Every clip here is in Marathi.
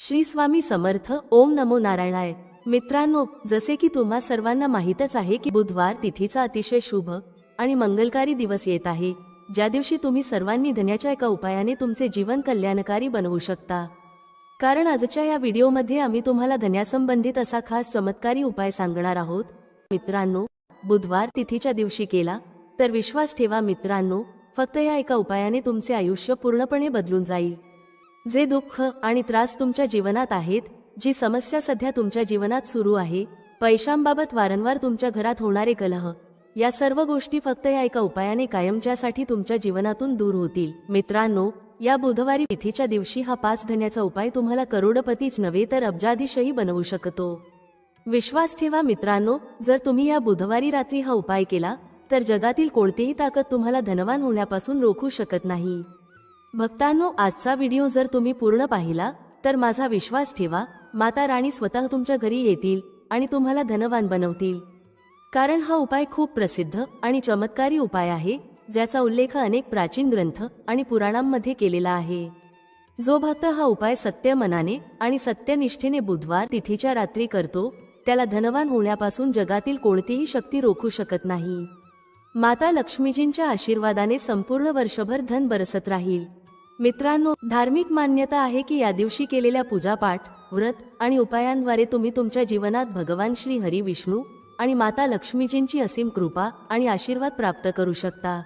श्री स्वामी समर्थ. ओम नमो नारायणाय. मित्रांनो, जसे की तुम्हा सर्वांना माहीतच आहे की बुधवार तिथीचा अतिशय शुभ आणि मंगलकारी दिवस येत आहे, ज्या दिवशी तुम्ही सर्वांनी धन्याच्या एका उपायाने तुमचे जीवन कल्याणकारी बनवू शकता. कारण आजच्या या व्हिडिओमध्ये आम्ही तुम्हाला धन्यासंबंधित असा खास चमत्कारी उपाय सांगणार आहोत. मित्रांनो, बुधवार तिथीच्या दिवशी केला तर विश्वास ठेवा मित्रांनो, फक्त या एका उपायाने तुमचे आयुष्य पूर्णपणे बदलून जाईल. जे दुःख आणि त्रास तुमच्या जीवनात आहेत, जी समस्या सध्या तुमच्या जीवनात सुरू आहे, पैशांबाबत वारंवार तुमच्या घरात होणारे कलह, या सर्व गोष्टी फक्त या एका उपायाने कायमच्यासाठी तुमच्या जीवनातून दूर होतील. मित्रांनो, या बुधवारी तिथीच्या दिवशी हा 5 धन्याचा उपाय तुम्हाला करोडपतीच नव्हे तर अब्जाधीशही बनवू शकतो. विश्वास ठेवा मित्रांनो, जर तुम्ही या बुधवारी रात्री हा उपाय केला तर जगातील कोणतीही ताकद तुम्हाला धनवान होण्यापासून रोखू शकत नाही. भक्तांनो, आजचा व्हिडिओ जर तुम्ही पूर्ण पाहिला तर माझा विश्वास ठेवा, माता राणी स्वतः तुमच्या घरी येतील आणि तुम्हाला धनवान बनवतील. कारण हा उपाय खूप प्रसिद्ध आणि चमत्कारी उपाय आहे, ज्याचा उल्लेख अनेक प्राचीन ग्रंथ आणि पुराणांमध्ये केलेला आहे. जो भक्त हा उपाय सत्य मनाने आणि सत्यनिष्ठेने बुधवार तिथीच्या रात्री करतो, त्याला धनवान होण्यापासून जगातील कोणतीही शक्ती रोखू शकत नाही. माता लक्ष्मीजींच्या आशीर्वादाने संपूर्ण वर्षभर धन बरसत राहील. मित्रांनो, धार्मिक मान्यता आहे की या दिवशी केलेल्या पूजापाठ, व्रत आणि उपायांद्वारे तुम्ही तुमच्या जीवनात भगवान श्री हरी विष्णू आणि माता लक्ष्मीजींची असीम कृपा आणि आशीर्वाद प्राप्त करू शकता.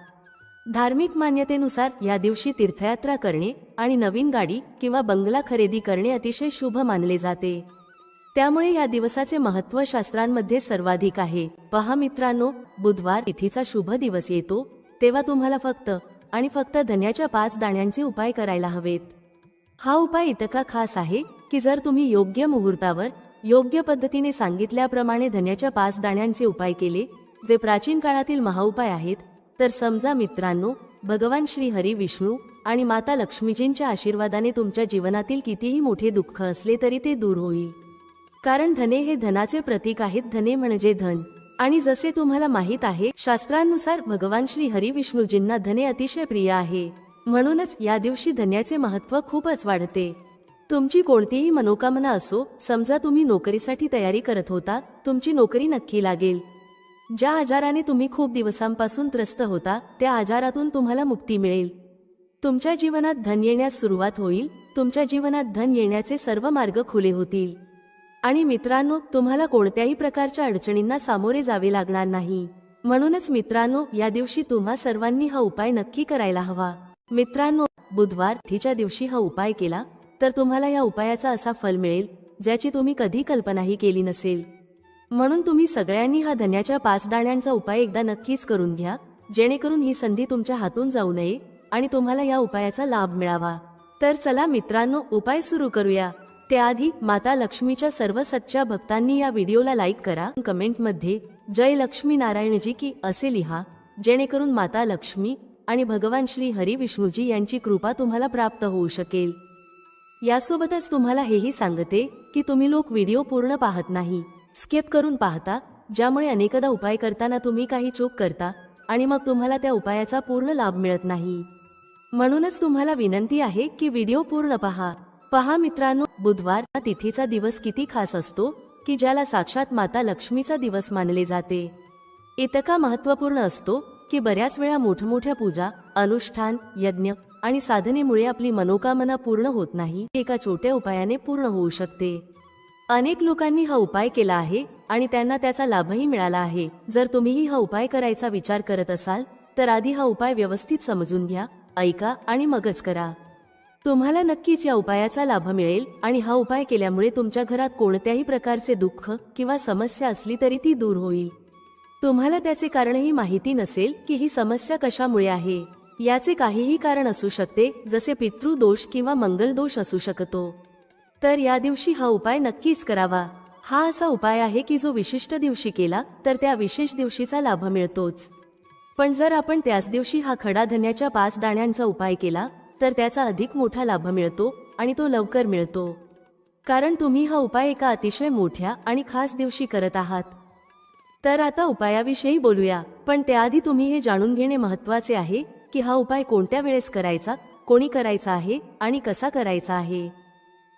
धार्मिक मान्यतेनुसार या दिवशी तीर्थयात्रा करणे आणि नवीन गाडी किंवा बंगला खरेदी करणे अतिशय शुभ मानले जाते. त्यामुळे या दिवसाचे महत्त्व शास्त्रांमध्ये सर्वाधिक आहे. पहा मित्रांनो, बुधवार तिथीचा शुभ दिवस येतो तेव्हा तुम्हाला फक्त आणि फक्त धन्याच्या 5 दाण्यांचे उपाय करायला हवेत. हा उपाय इतका खास आहे की जर तुम्ही योग्य मुहूर्तावर योग्य पद्धतीने सांगितल्याप्रमाणे धन्याच्या 5 दाण्यांचे उपाय केले, जे प्राचीन काळातील महाउपाय आहेत, तर समजा मित्रांनो, भगवान श्री हरी विष्णू आणि माता लक्ष्मीजींच्या आशीर्वादाने तुमच्या जीवनातील कितीही मोठे दुःख असले तरी ते दूर होईल. कारण धने हे धनाचे प्रतीक आहेत. धने म्हणजे धन. आणि जसे तुम्हाला माहीत आहे, शास्त्रांनुसार भगवान श्री हरी विष्णूजींना धने अतिशय प्रिय आहे. म्हणूनच या दिवशी धन्याचे महत्त्व खूपच वाढते. तुमची कोणतीही मनोकामना असो, समजा तुम्ही नोकरीसाठी तयारी करत होता, तुमची नोकरी नक्की लागेल. ज्या आजाराने तुम्ही खूप दिवसांपासून त्रस्त होता, त्या आजारातून तुम्हाला मुक्ती मिळेल. तुमच्या जीवनात धन येण्यास सुरुवात होईल. तुमच्या जीवनात धन येण्याचे सर्व मार्ग खुले होतील. आणि मित्रांनो, तुम्हाला कोणत्याही प्रकारच्या अडचणींना सामोरे जावे लागणार नाही. म्हणूनच मित्रांनो, या दिवशी तुम्हा सर्वांनी हा उपाय नक्की करायला हवा. मित्रांनो, बुधवार तिथीच्या दिवशी हा उपाय केला तर तुम्हाला या उपायाचा असा फल मिळेल ज्याची तुम्ही कधी कल्पनाही केली नसेल. म्हणून तुम्ही सगळ्यांनी हा धन्याच्या 5 दाण्यांचा उपाय एकदा नक्कीच करून घ्या, जेणेकरून ही संधी तुमच्या हातून जाऊ नये आणि तुम्हाला या उपायाचा लाभ मिळावा. तर चला मित्रांनो, उपाय सुरू करूया. त्याआधी माता लक्ष्मीच्या सर्व सच्च्या भक्तांनी या व्हिडिओला लाईक करा. कमेंटमध्ये जय लक्ष्मी नारायणजी की असे लिहा, जेणेकरून माता लक्ष्मी आणि भगवान श्री हरी विष्णूजी यांची कृपा तुम्हाला प्राप्त होऊ शकेल. यासोबतच तुम्हाला हेही सांगते की तुम्ही लोक व्हिडिओ पूर्ण पाहत नाही, स्किप करून पाहता, ज्यामुळे अनेकदा उपाय करताना तुम्ही काही चूक करता आणि मग तुम्हाला त्या उपायाचा पूर्ण लाभ मिळत नाही. म्हणूनच तुम्हाला विनंती आहे की व्हिडिओ पूर्ण पहा. पहा मित्रांनो, बुधवार हा तिथीचा दिवस किती खास असतो की ज्याला साक्षात माता लक्ष्मीचा दिवस मानले जाते. इतका महत्त्वपूर्ण असतो की बऱ्याच वेळा मोठमोठ्या पूजा, अनुष्ठान, यज्ञ आणि साधनेमुळे आपली मनोकामना पूर्ण होत नाही, एका छोट्या उपायाने पूर्ण होऊ शकते. अनेक लोकांनी हा उपाय केला आहे आणि त्यांना त्याचा लाभही मिळाला आहे. जर तुम्हीही हा उपाय करायचा विचार करत असाल तर आधी हा उपाय व्यवस्थित समजून घ्या, ऐका आणि मगच करा. तुम्हाला नक्कीच या उपायाचा लाभ मिळेल आणि हा उपाय केल्यामुळे तुमच्या घरात कोणत्याही प्रकारचे दुःख किंवा समस्या असली तरी ती दूर होईल. तुम्हाला त्याचे कारणही माहिती नसेल की ही समस्या कशामुळे आहे. याचे काहीही कारण असू शकते, जसे पितृदोष किंवा मंगलदोष असू शकतो. तर या दिवशी हा उपाय नक्कीच करावा. हा असा उपाय आहे की जो विशिष्ट दिवशी केला तर त्या विशेष दिवशीचा लाभ मिळतोच. पण जर आपण त्याच दिवशी हा खडा धन्याच्या 5 दाण्यांचा उपाय केला तर त्याचा अधिक मोठा लाभ मिळतो आणि तो लवकर मिळतो. कारण तुम्ही हा उपाय एका अतिशय मोठ्या आणि खास दिवशी करत आहात. तर आता उपायाविषयी बोलूया, पण त्याआधी तुम्ही हे जाणून घेणे महत्त्वाचे आहे की हा उपाय कोणत्या वेळेस करायचा, कोणी करायचा आहे आणि कसा करायचा आहे.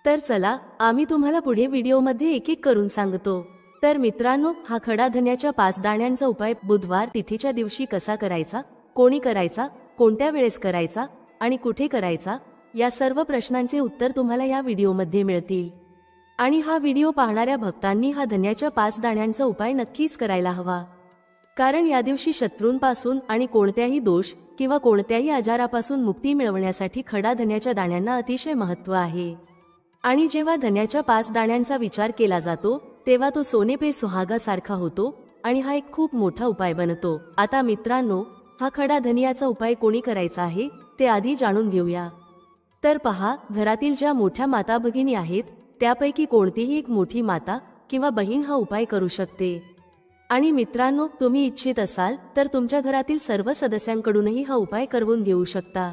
तर चला आम्ही तुम्हाला पुढे व्हिडिओमध्ये एक एक करून सांगतो। तर मित्रांनो, हा खडा धन्याच्या 5 दाण्यांचा उपाय बुधवार तिथीच्या दिवशी कसा करायचा, कोणी करायचा, कोणत्या वेळेस करायचा आणि कुठे करायचा, या सर्व प्रश्नांचे उत्तर तुम्हाला या व्हिडिओमध्ये मिळतील। आणि हा व्हिडिओ पाहणाऱ्या भक्तांनी हा धन्याच्या 5 दाण्यांचा उपाय नक्कीच करायला हवा, कारण या दिवशी शत्रूंपासून आणि कोणत्याही दोष किंवा कोणत्याही आजारापासून मुक्ती मिळवण्यासाठी खडा धन्याच्या दाण्यांना अतिशय महत्त्व आहे। आणि जेव्हा धन्याच्या 5 दाण्यांचा विचार केला जातो तेव्हा तो सोने पे सुहागा सारखा होतो आणि हा एक खूप मोठा उपाय बनतो। आता मित्रांनो, हा खडा धनियाचा उपाय कोणी करायचा आहे ते आधी जाणून घेऊया। तर पहा, घरातील ज्या मोठ्या माता भगिनी आहेत त्यापैकी कोणतीही एक मोठी माता किंवा बहीण हा उपाय करू शकते। आणि मित्रांनो, तुम्ही इच्छित असाल तर तुमच्या घरातील सर्व सदस्यांकडूनही हा उपाय करवून घेऊ शकता।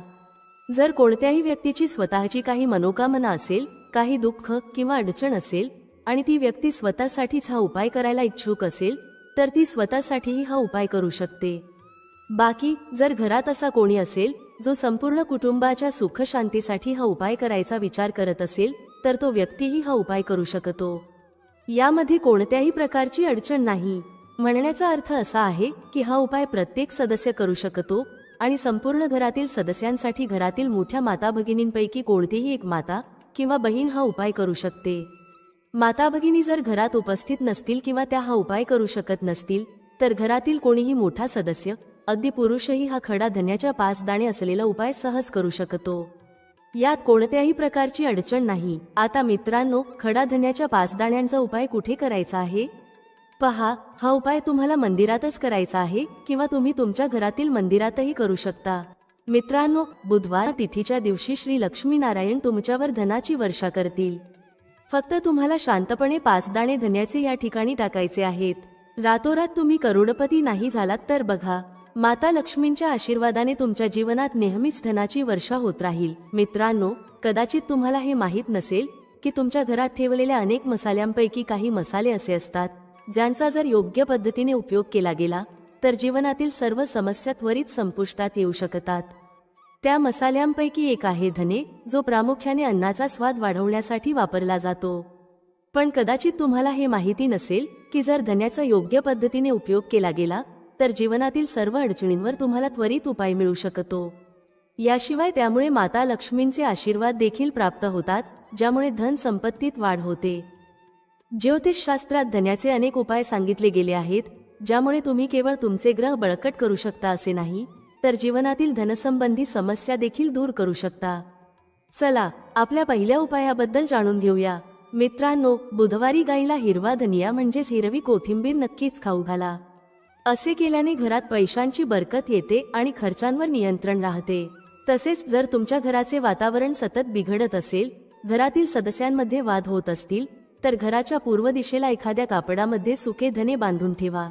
जर कोणत्याही व्यक्तीची स्वतःची काही मनोकामना असेल, काही दुःख किंवा अडचण असेल आणि ती व्यक्ती स्वतःसाठीच हा उपाय करायला इच्छुक असेल तर ती स्वतःसाठीही हा उपाय करू शकते। बाकी जर घरात असा कोणी असेल जो संपूर्ण कुटुंबाच्या सुख शांतीसाठी हा उपाय करायचा विचार करत असेल तर तो व्यक्तीही हा उपाय करू शकतो। यामध्ये कोणत्याही प्रकारची अडचण नाही। म्हणण्याचा अर्थ असा आहे की हा उपाय प्रत्येक सदस्य करू शकतो आणि संपूर्ण घरातील सदस्यांसाठी घरातील मोठ्या माता भगिनींपैकी कोणतीही एक माता किंवा बहीण हा उपाय करू शकते। माता भगिनी जर घरात उपस्थित नसतील किंवा त्या हा उपाय करू शकत नसतील तर घरातील कोणीही मोठा सदस्य, अगदी पुरुषही हा खडा धन्याच्या 5 दाणे असलेला उपाय सहज करू शकतो। यात कोणत्याही प्रकारची अडचण नाही। आता मित्रांनो, खडा धन्याच्या 5 दाण्यांचा उपाय कुठे करायचा आहे? पहा, हा उपाय तुम्हाला मंदिरातच करायचा आहे किंवा तुम्ही तुमच्या घरातील मंदिरातही करू शकता। मित्रांनो, बुधवार तिथीच्या दिवशी श्री लक्ष्मीनारायण तुमच्यावर धनाची वर्षा करतील। फक्त तुम्हाला शांतपणे 5 दाणे धन्याचे या ठिकाणी टाकायचे आहेत। रातोरात तुम्ही करोडपती नाही झालात तर बघा, माता लक्ष्मींच्या आशीर्वादाने तुमच्या जीवनात नेहमीच धनाची वर्षा होत राहील। मित्रांनो, कदाचित तुम्हाला हे माहीत नसेल की तुमच्या घरात ठेवलेल्या अनेक मसाल्यांपैकी काही मसाले असे असतात ज्यांचा जर योग्य पद्धतीने उपयोग केला गेला तर जीवनातील सर्व समस्या त्वरित संपुष्टात येऊ शकतात। त्या मसाल्यांपैकी एक आहे धने, जो प्रामुख्याने अन्नाचा स्वाद वाढवण्यासाठी वापरला जातो। पण कदाचित तुम्हाला हे माहिती नसेल की जर धन्याचा योग्य पद्धतीने उपयोग केला गेला तर जीवनातील सर्व अडचणींवर तुम्हाला त्वरित उपाय मिळू शकतो। याशिवाय त्यामुळे माता लक्ष्मींचे आशीर्वाद देखील प्राप्त होतात, ज्यामुळे धन संपत्तीत वाढ होते। ज्योतिषशास्त्रात धन्याचे अनेक उपाय सांगितले गेले आहेत, ज्यामुळे तुम्ही केवळ तुमचे ग्रह बळकट करू शकता असे नाही, तर जीवनातील धनसंबंधी समस्या देखील दूर करू शकता। चला आपल्या पहिल्या उपायाबद्दल जाणून घेऊया। मित्रांनो, बुधवारी गाईला हिरवा धनिया म्हणजेच हिरवी कोथिंबीर नक्कीच खाऊ घाला। असे केल्याने घरात पैशांची बरकत येते आणि खर्चांवर नियंत्रण राहते। तसेच जर तुमच्या घराचे वातावरण सतत बिघडत असेल, घरातील सदस्यांमध्ये वाद होत असतील तर घराच्या पूर्व दिशेला एखाद्या कापडामध्ये सुके धने बांधून ठेवा।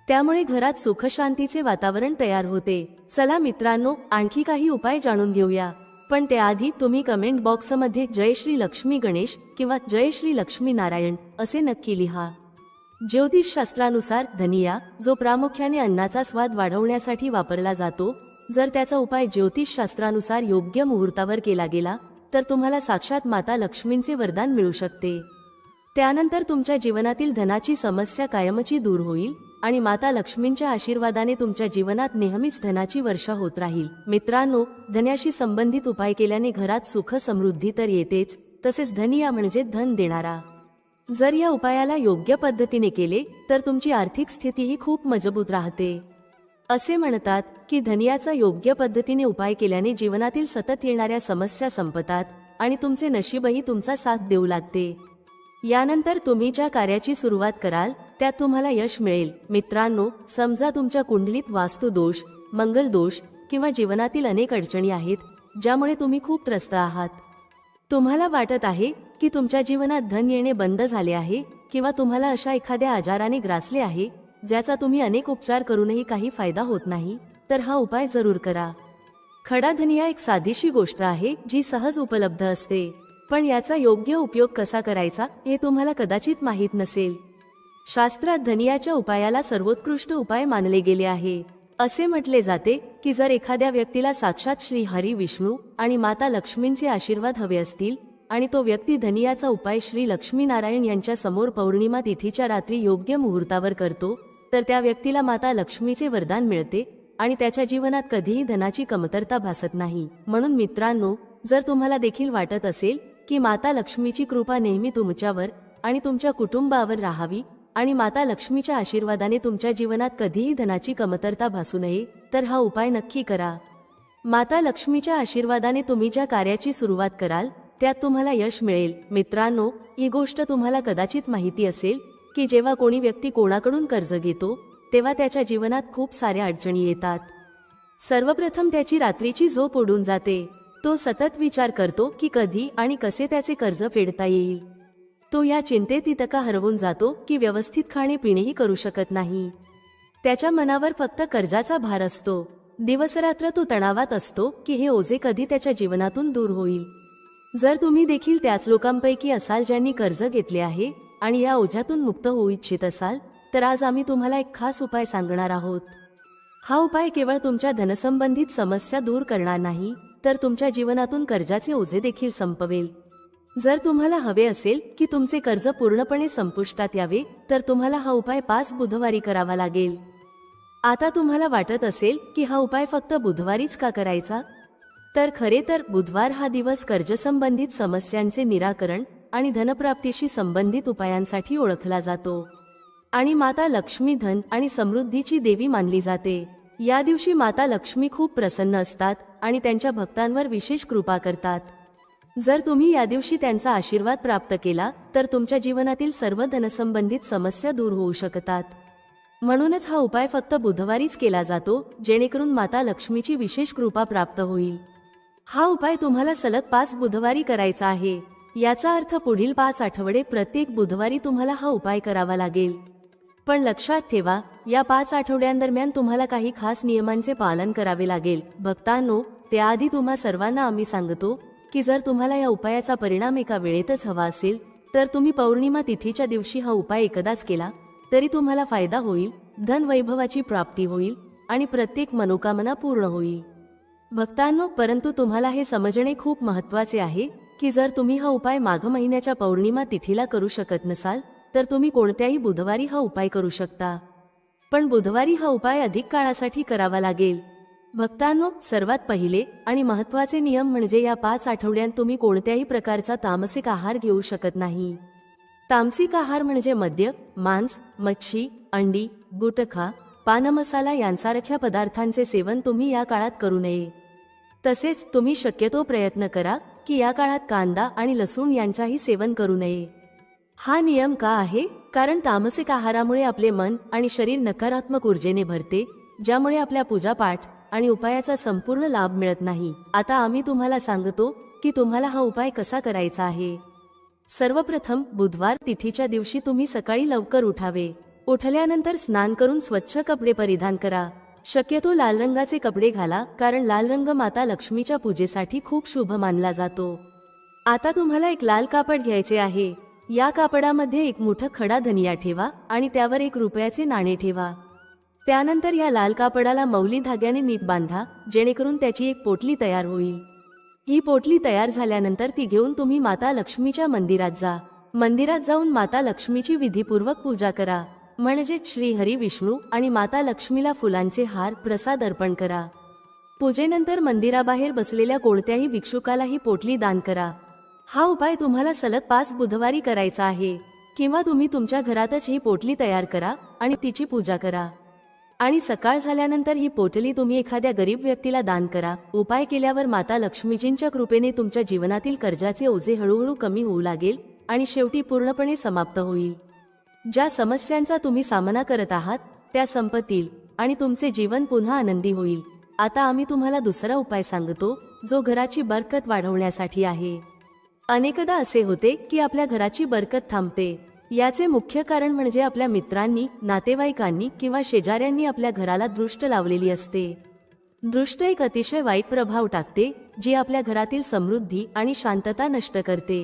त्यामुळे घरात सुखशांतीचे वातावरण तयार होते। चला मित्रांनो, आणखी काही उपाय जाणून घेऊया, पण त्याआधी तुम्ही कमेंट बॉक्समध्ये जय श्री लक्ष्मी गणेश किंवा जय श्री लक्ष्मी नारायण असे नक्की लिहा। ज्योतिषशास्त्रानुसार धनिया, जो प्रामुख्याने अन्नाचा स्वाद वाढवण्यासाठी वापरला जातो, जर त्याचा उपाय ज्योतिषशास्त्रानुसार योग्य मुहूर्तावर केला गेला तर तुम्हाला साक्षात माता लक्ष्मींचे वरदान मिळू शकते। त्यानंतर तुमच्या जीवनातील धनाची समस्या कायमची दूर होईल आणि माता लक्ष्मींच्या आशीर्वादाने तुमच्या जीवनात नेहमीच धनाची वर्षा होत राहील। मित्रांनो, धन्याशी संबंधित उपाय केल्याने घरात सुख समृद्धी तर येतेच, तसेच धनिया म्हणजे धन देणारा। जर या उपायाला योग्य पद्धतीने केले तर तुमची आर्थिक स्थितीही खूप मजबूत राहते। असे म्हणतात की धनियाचा योग्य पद्धतीने उपाय केल्याने जीवनातील सतत येणाऱ्या समस्या संपतात आणि तुमचे नशीबही तुमचा साथ देऊ लागते। यानंतर तुम्ही ज्या कार्याची सुरुवात कराल त्यात तुम्हाला यश मिळेल। मित्रांनो, समजा तुमच्या कुंडलीत वास्तु दोष, मंगल दोष किंवा जीवनातील अनेक अडचणी आहेत ज्यामुळे तुम्ही खूप त्रस्त आहात। तुम्हाला वाटत आहे की तुमच्या जीवनात धन येणे बंद झाले आहे किंवा तुम्हाला अशा एखाद्या आजाराने ग्रासले आहे ज्याचा तुम्ही अनेक उपचार करूनही काही फायदा होत नाही, तर हा उपाय जरूर करा। खडा धनिया एक साधीशी गोष्ट आहे जी सहज उपलब्ध असते, पण याचा योग्य उपयोग कसा करायचा हे तुम्हाला कदाचित माहीत नसेल। शास्त्रात धनियाच्या उपायाला सर्वोत्कृष्ट उपाय मानले गेले आहे। असे म्हटले जाते की जर एखाद्या व्यक्तीला साक्षात श्री हरी विष्णू आणि माता लक्ष्मींचे आशीर्वाद हवे असतील आणि तो व्यक्ती धनियाचा उपाय श्री लक्ष्मीनारायण यांच्या समोर पौर्णिमा तिथीच्या रात्री योग्य मुहूर्तावर करतो तर त्या व्यक्तीला माता लक्ष्मीचे वरदान मिळते आणि त्याच्या जीवनात कधीही धनाची कमतरता भासत नाही. म्हणून मित्रांनो, जर तुम्हाला देखील वाटत असेल की माता लक्ष्मीची कृपा नेहमी तुमच्यावर आणि तुमच्या कुटुंबावर राहावी आणि माता लक्ष्मीच्या आशीर्वादाने तुमच्या जीवनात कधीही धनाची कमतरता भासू नये, तर हा उपाय नक्की करा. माता लक्ष्मीच्या आशीर्वादाने तुम्ही ज्या कार्याची सुरुवात कराल त्यात तुम्हाला यश मिळेल. मित्रांनो, ही गोष्ट तुम्हाला कदाचित माहिती असेल की जेव्हा कोणी व्यक्ती कोणाकडून कर्ज घेतो तेव्हा त्याच्या जीवनात खूप साऱ्या अडचणी येतात. सर्वप्रथम त्याची रात्रीची झोप उडून जाते. तो सतत विचार करतो की कधी आणि कसे त्याचे कर्ज फेडता येईल. तो या चिंतेत इतका हरवून जातो की व्यवस्थित खाणे पिणेही करू शकत नाही. त्याच्या मनावर फक्त कर्जाचा भार असतो. दिवसरात्र तो तणावात असतो की हे ओझे कधी त्याच्या जीवनातून दूर होईल. जर तुम्ही देखील त्याच लोकांपैकी असाल ज्यांनी कर्ज घेतले आहे आणि या ओझ्यातून मुक्त होऊ इच्छित असाल, तर आज आम्ही तुम्हाला एक खास उपाय सांगणार आहोत. हा उपाय केवळ तुमच्या धनसंबंधित समस्या दूर करणार नाही, तर तुमच्या जीवनातून कर्जाचे ओझे देखील संपवेल. जर तुम्हाला हवे असेल की तुमचे कर्ज पूर्णपणे संपुष्टात यावे, तर तुम्हाला हा उपाय 5 बुधवारी करावा लागेल. आता तुम्हाला वाटत असेल की हा उपाय फक्त बुधवारीच का करायचा? तर खरे तर बुधवार हा दिवस कर्जसंबंधित समस्यांचे निराकरण आणि धनप्राप्तीशी संबंधित उपायांसाठी ओळखला जातो आणि माता लक्ष्मी धन आणि समृद्धीची देवी मानली जाते. या दिवशी माता लक्ष्मी खूप प्रसन्न असतात आणि त्यांच्या भक्तांवर विशेष कृपा करतात. जर तुम्ही या दिवशी त्यांचा आशीर्वाद प्राप्त केला तर तुमच्या जीवनातील सर्व धनसंबंधित समस्या दूर होऊ शकतात. म्हणूनच हा उपाय फक्त बुधवारीच केला जातो, जेणेकरून माता लक्ष्मीची विशेष कृपा प्राप्त होईल. हा उपाय तुम्हाला सलग 5 बुधवारी करायचा आहे. याचा अर्थ पुढील 5 आठवडे प्रत्येक बुधवारी तुम्हाला हा उपाय करावा लागेल. पण लक्षात ठेवा, या 5 आठवड्यांदरम्यान तुम्हाला काही खास नियमांचे पालन करावे लागेल. भक्तांनो, त्याआधी तुम्हा सर्वांना आम्ही सांगतो की जर तुम्हाला या उपायाचा परिणाम एका वेळेतच हवा असेल, तर तुम्ही पौर्णिमा तिथीच्या दिवशी हा उपाय एकदाच केला तरी तुम्हाला फायदा होईल, धन वैभवाची प्राप्ती होईल आणि प्रत्येक मनोकामना पूर्ण होईल. भक्तांनो, परंतु तुम्हाला हे समजणे खूप महत्त्वाचे आहे की जर तुम्ही हा उपाय माघ महिन्याच्या पौर्णिमा तिथीला करू शकत नसाल, तर तुम्ही कोणत्याही बुधवारी हा उपाय करू शकता. पण बुधवारी हा उपाय अधिक काळासाठी करावा लागेल. भक्तांनो, सर्वात पहिले आणि महत्त्वाचे नियम म्हणजे या 5 आठवड्यांत तुम्ही कोणत्याही प्रकारचा तामसिक आहार घेऊ शकत नाही. तामसिक आहार म्हणजे मद्य, मांस, मच्छी, अंडी, गुटखा, पानमसाला यांसारख्या पदार्थांचे सेवन तुम्ही या काळात करू नये. तसेच तुम्ही शक्यतो प्रयत्न करा की या काळात कांदा आणि लसूण यांचाही सेवन करू नये. हा नियम का आहे? कारण तामसिक आहारामुळे आपले मन आणि शरीर नकारात्मक ऊर्जेने भरते, ज्यामुळे आपल्या पूजापाठ आणि उपायाचा संपूर्ण लाभ मिळत नाही. आता आम्ही तुम्हाला सांगतो की तुम्हाला हा उपाय कसा करायचा आहे. सर्वप्रथम बुधवार तिथीच्या दिवशी तुम्ही सकाळी लवकर उठावे. उठल्यानंतर स्नान करून स्वच्छ कपडे परिधान करा. शक्यतो लाल रंगाचे कपडे घाला, कारण लाल रंग माता लक्ष्मीच्या पूजेसाठी खूप शुभ मानला जातो. आता तुम्हाला एक लाल कापड घ्यायचे आहे. या कापडामध्ये एक मोठा खडा धनिया ठेवा आणि त्यावर 1 रुपयाचे नाणे ठेवा. त्यानंतर या लाल कापडाला मौली धाग्याने नीट बांधा, जेणेकरून त्याची एक पोटली तयार होईल. ही पोटली तयार झाल्यानंतर ती घेऊन तुम्ही माता लक्ष्मीच्या मंदिरात जा. मंदिरात जाऊन माता लक्ष्मीची विधीपूर्वक पूजा करा. म्हणजे श्री हरी विष्णू आणि माता लक्ष्मीला फुलांचे हार प्रसाद अर्पण करा. पूजेनंतर मंदिराबाहेर बसलेल्या कोणत्याही भिक्षुकाला ही पोटली दान करा. हा उपाय तुम्हाला सलग 5 बुधवारी करायचा आहे. किंवा तुम्ही तुमच्या घरातच ही पोटली तयार करा आणि तिची पूजा करा. आणि सकाळ झाल्यानंतर ही पोटली तुम्ही एखाद्या गरीब व्यक्तीला दान करा. उपाय केल्यावर माता लक्ष्मीजींच्या कृपेने तुमच्या जीवनातील कर्जाचे ओझे हळूहळू कमी होऊ लागेल आणि शेवटी पूर्णपणे समाप्त होईल. ज्या समस्यांचा तुम्ही सामना करत आहात त्या संपतील आणि तुमचे जीवन पुन्हा आनंदी होईल. आता आम्ही तुम्हाला दुसरा उपाय सांगतो, जो घराची बरकत वाढवण्यासाठी आहे. अनेकदा असे होते की आपल्या घराची बरकत थांबते. याचे मुख्य कारण म्हणजे आपल्या मित्रांनी, नातेवाईकांनी किंवा शेजाऱ्यांनी आपल्या घराला दृष्ट लावलेली असते. दृष्ट एक अतिशय वाईट प्रभाव टाकते, जी आपल्या घरातील समृद्धी आणि शांतता नष्ट करते.